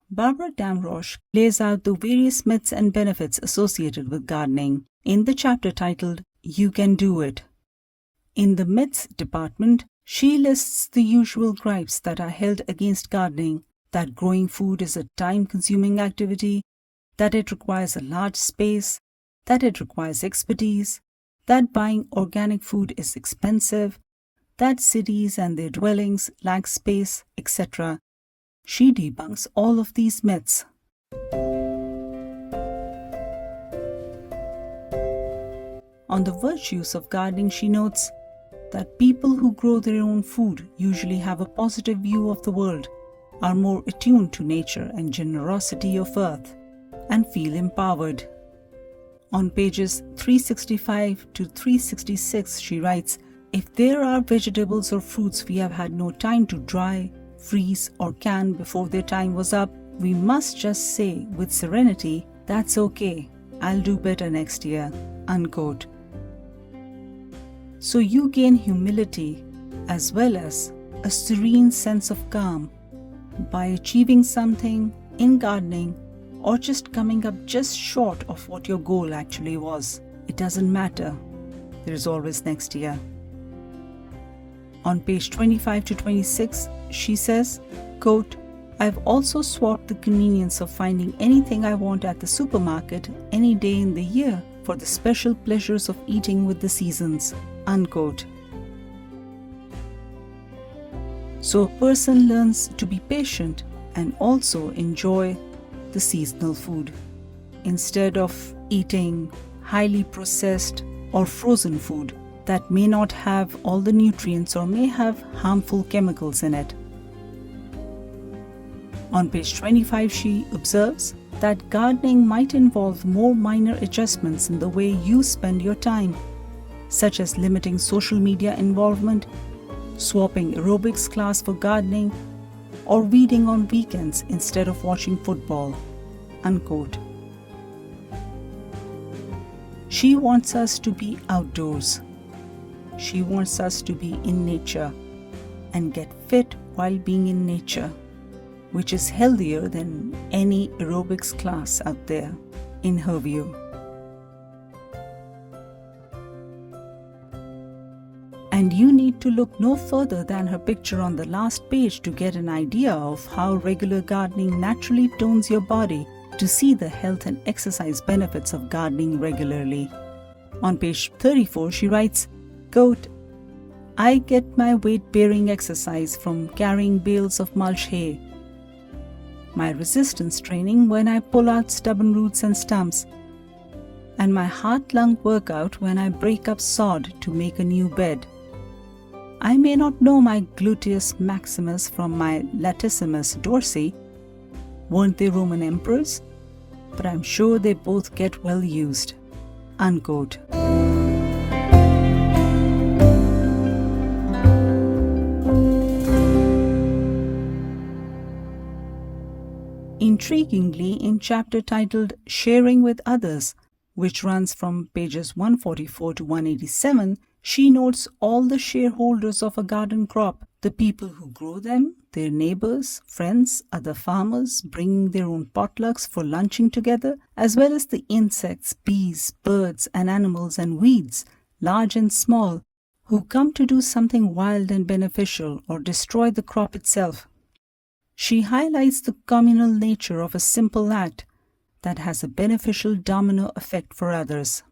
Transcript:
Barbara Damrosch lays out the various myths and benefits associated with gardening in the chapter titled You Can Do It. In the myths department, she lists the usual gripes that are held against gardening, that growing food is a time-consuming activity, that it requires a large space, that it requires expertise, that buying organic food is expensive, that cities and their dwellings lack space, etc. She debunks all of these myths. On the virtues of gardening, she notes that people who grow their own food usually have a positive view of the world, are more attuned to nature and generosity of earth, and feel empowered. On pages 365 to 366, she writes, "If there are vegetables or fruits we have had no time to dry, freeze, or can before their time was up, we must just say with serenity, 'That's okay, I'll do better next year,'" unquote. So you gain humility as well as a serene sense of calm by achieving something in gardening or just coming up just short of what your goal actually was. It doesn't matter. There is always next year. On page 25 to 26, she says, quote, "I've also swapped the convenience of finding anything I want at the supermarket any day in the year for the special pleasures of eating with the seasons," unquote. So a person learns to be patient and also enjoy the seasonal food instead of eating highly processed or frozen food that may not have all the nutrients or may have harmful chemicals in it. On page 25, she observes that gardening might involve more minor adjustments in the way you spend your time, such as limiting social media involvement, swapping aerobics class for gardening, or weeding on weekends instead of watching football, unquote. She wants us to be outdoors. She wants us to be in nature and get fit while being in nature, which is healthier than any aerobics class out there, in her view. And you need to look no further than her picture on the last page to get an idea of how regular gardening naturally tones your body to see the health and exercise benefits of gardening regularly. On page 34, she writes, quote, "I get my weight-bearing exercise from carrying bales of mulch hay, my resistance training when I pull out stubborn roots and stumps, and my heart-lung workout when I break up sod to make a new bed. I may not know my gluteus maximus from my latissimus dorsi. Weren't they Roman emperors? But I'm sure they both get well used," unquote. Intriguingly, in chapter titled Sharing with Others, which runs from pages 144 to 187, she notes all the shareholders of a garden crop, the people who grow them, their neighbors, friends, other farmers, bringing their own potlucks for lunching together, as well as the insects, bees, birds, and animals and weeds, large and small, who come to do something wild and beneficial or destroy the crop itself. She highlights the communal nature of a simple act that has a beneficial domino effect for others.